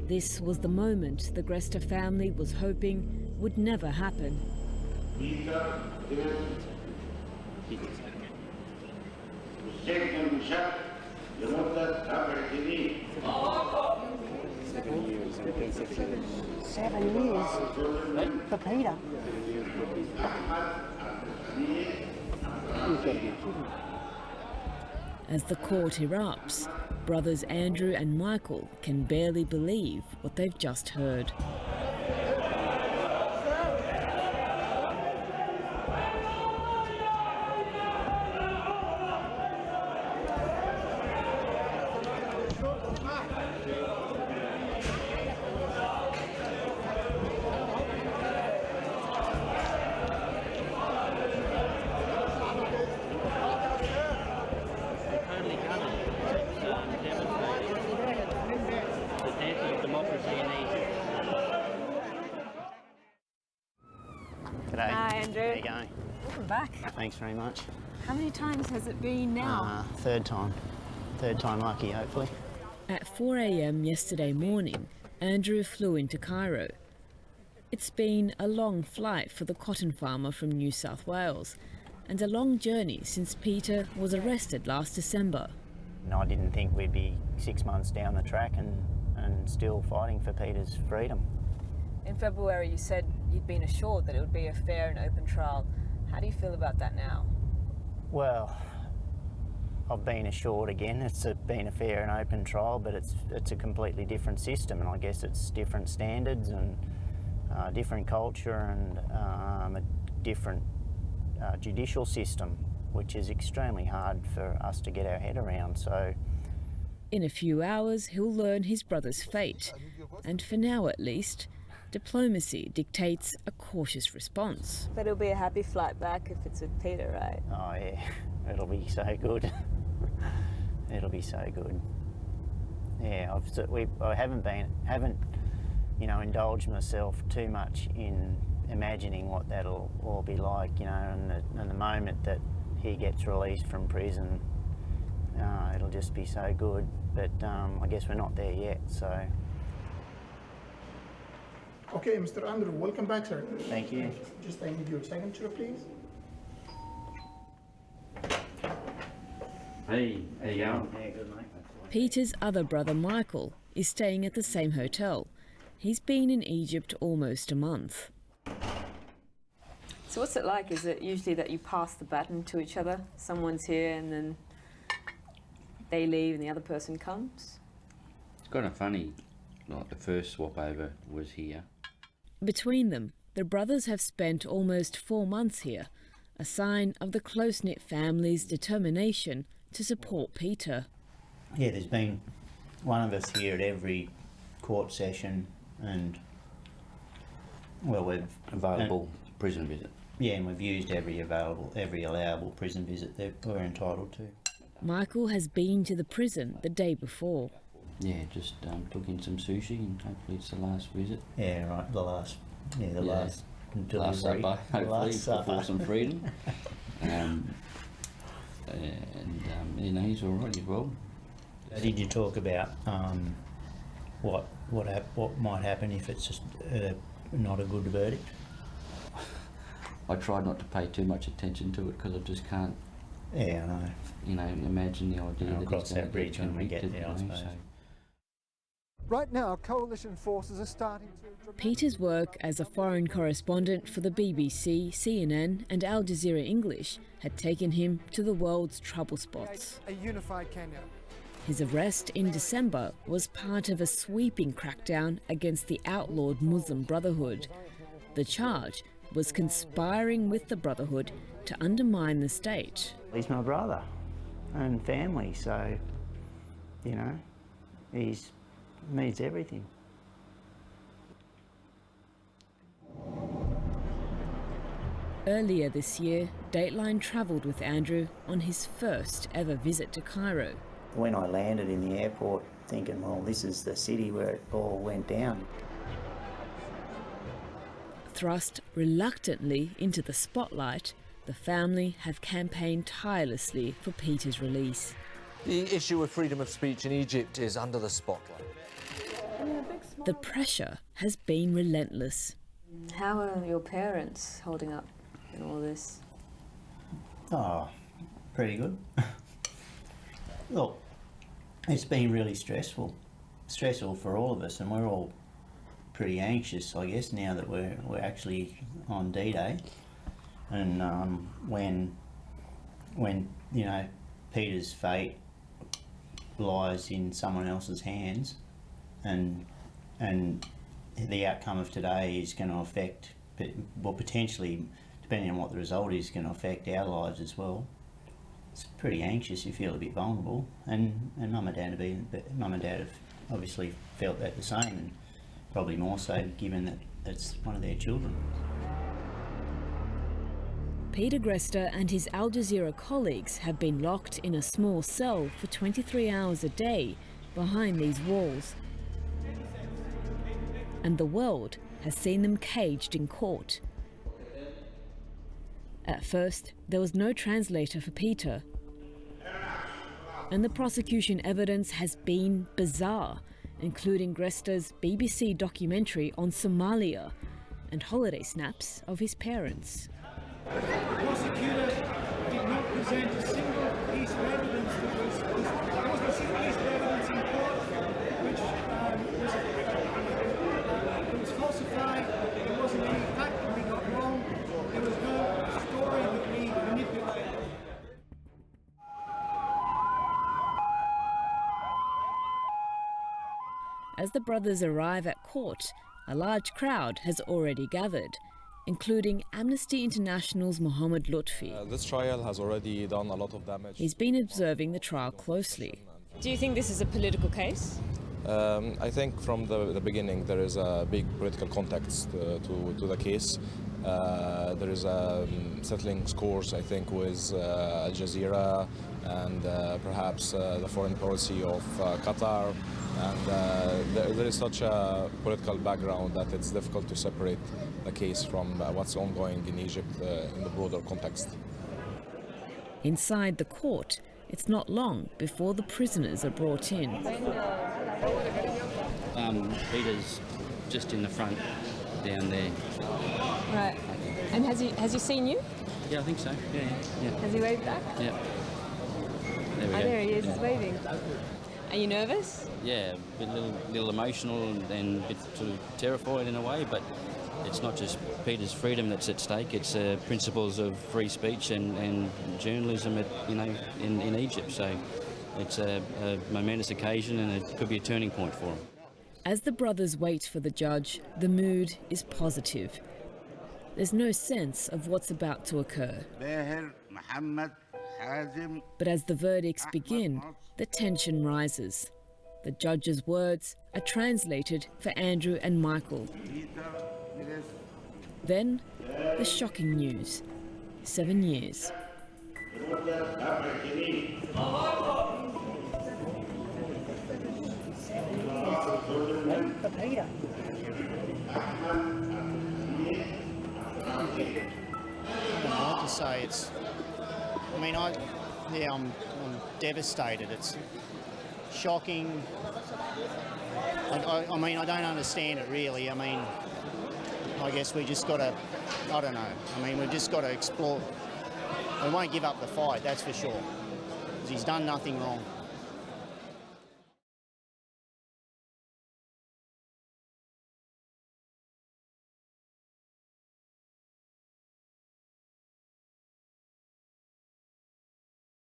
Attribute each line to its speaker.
Speaker 1: This was the moment the Greste family was hoping would never happen.
Speaker 2: Seven years for Peter.
Speaker 1: As the court erupts, brothers Andrew and Michael can barely believe what they've just heard.
Speaker 3: G'day.
Speaker 1: Hi, Andrew.
Speaker 3: How you going?
Speaker 1: Welcome back.
Speaker 3: Thanks very much.
Speaker 1: How many times has it been now?
Speaker 3: Third time. Third time lucky, hopefully.
Speaker 1: At 4 a.m. yesterday morning, Andrew flew into Cairo. It's been a long flight for the cotton farmer from New South Wales, and a long journey since Peter was arrested last December.
Speaker 3: And I didn't think we'd be 6 months down the track and still fighting for Peter's freedom.
Speaker 1: In February, you said you'd been assured that it would be a fair and open trial. How do you feel about that now?
Speaker 3: Well, I've been assured again it's been a fair and open trial, but it's a completely different system, and I guess it's different standards and different culture and a different judicial system, which is extremely hard for us to get our head around. So,
Speaker 1: in a few hours, he'll learn his brother's fate, and for now at least, diplomacy dictates a cautious response. But it'll be a happy flight back if it's with Peter, right?
Speaker 3: oh yeah, it'll be so good. It'll be so good. Yeah, I haven't indulged myself too much in imagining what that'll all be like, and the moment that he gets released from prison, it'll just be so good. But I guess we're not there yet, so.
Speaker 4: Okay, Mr. Andrew, welcome back, sir.
Speaker 3: Thank you.
Speaker 4: Just I need your signature, please.
Speaker 5: Hey, how you going?
Speaker 3: Yeah, good, mate.
Speaker 1: Peter's other brother, Michael, is staying at the same hotel. He's been in Egypt almost a month. So what's it like? Is it usually that you pass the baton to each other? Someone's here and then they leave and the other person comes?
Speaker 5: It's kind of funny, like the first swap over was here.
Speaker 1: Between them, the brothers have spent almost 4 months here, a sign of the close-knit family's determination to support Peter.
Speaker 3: Yeah, there's been one of us here at every court session, and we've
Speaker 5: Available prison visit.
Speaker 3: Yeah, and we've used every allowable prison visit that we're entitled to.
Speaker 1: Michael has been to the prison the day before.
Speaker 5: Yeah, just took in some sushi and hopefully it's the last visit.
Speaker 3: Yeah, right, the last delivery.
Speaker 5: Last supper, hopefully,
Speaker 3: last
Speaker 5: before
Speaker 3: supper.
Speaker 5: some freedom. He's all right as well.
Speaker 3: Did you talk about what might happen if it's just not a good verdict?
Speaker 5: I tried not to pay too much attention to it because I just can't,
Speaker 3: Yeah, I know.
Speaker 5: imagine the idea
Speaker 3: I'll
Speaker 5: that
Speaker 3: cross
Speaker 5: he's going
Speaker 3: that
Speaker 5: to
Speaker 3: bridge
Speaker 5: get
Speaker 3: when we get
Speaker 5: convicted.
Speaker 3: there, I suppose.
Speaker 6: Right now, coalition forces are starting to...
Speaker 1: Peter's work as a foreign correspondent for the BBC, CNN and Al Jazeera English had taken him to the world's trouble spots.
Speaker 6: A unified Kenya.
Speaker 1: His arrest in December was part of a sweeping crackdown against the outlawed Muslim Brotherhood. The charge was conspiring with the Brotherhood to undermine the state.
Speaker 3: He's my brother and family, so, he means everything.
Speaker 1: Earlier this year, Dateline travelled with Andrew on his first ever visit to Cairo.
Speaker 3: When I landed in the airport thinking, well, this is the city where it all went down.
Speaker 1: Thrust reluctantly into the spotlight, the family have campaigned tirelessly for Peter's release.
Speaker 7: The issue of freedom of speech in Egypt is under the spotlight.
Speaker 1: The pressure has been relentless.
Speaker 7: How are your parents holding up in all this?
Speaker 3: Oh, pretty good. Look, it's been really stressful for all of us, and we're all pretty anxious, I guess, now that we're actually on D-Day, and when you know, Peter's fate lies in someone else's hands, and the outcome of today is going to affect, well, potentially, depending on what the result is, going to affect our lives as well. It's pretty anxious. You feel a bit vulnerable, and Mum and Dad have obviously felt that the same, and probably more so given that it's one of their children.
Speaker 1: Peter Greste and his Al Jazeera colleagues have been locked in a small cell for 23 hours a day behind these walls. And the world has seen them caged in court. At first, there was no translator for Peter. And the prosecution evidence has been bizarre, including Greste's BBC documentary on Somalia and holiday snaps of his parents.
Speaker 8: The prosecutor did not present a single piece of evidence that was there wasn't a single piece of evidence in court which was falsified. There wasn't any fact that we got wrong. There was no story that we manipulated.
Speaker 1: As the brothers arrive at court, a large crowd has already gathered, including Amnesty International's Mohammed Lutfi.
Speaker 9: This trial has already done a lot of damage.
Speaker 1: He's been observing the trial closely.
Speaker 7: Do you think this is a political case?
Speaker 9: I think from the beginning there is a big political context to the case. There is settling scores, I think, with Al Jazeera and perhaps the foreign policy of Qatar. And there is such a political background that it's difficult to separate the case from what's ongoing in Egypt in the broader context.
Speaker 1: Inside the court, it's not long before the prisoners are brought in.
Speaker 5: Peter's just in the front, down there.
Speaker 7: Right. And has he seen you?
Speaker 5: Yeah, I think so. Yeah.
Speaker 7: Has he waved back?
Speaker 5: Yeah. There we go.
Speaker 7: There he is,
Speaker 5: Yeah.
Speaker 7: he's waving. Are you nervous?
Speaker 5: Yeah, a little emotional and a bit sort of terrified in a way, but it's not just Peter's freedom that's at stake, it's principles of free speech and journalism in Egypt. So it's a momentous occasion, and it could be a turning point for him.
Speaker 1: As the brothers wait for the judge, the mood is positive. There's no sense of what's about to occur. But as the verdicts begin, the tension rises. The judge's words are translated for Andrew and Michael. Then, the shocking news. 7 years.
Speaker 2: For Peter.
Speaker 10: I don't know what to say. I'm devastated. It's shocking. I don't understand it really. I guess we just got to, I don't know. We've just got to explore. We won't give up the fight, that's for sure. Because he's done nothing wrong.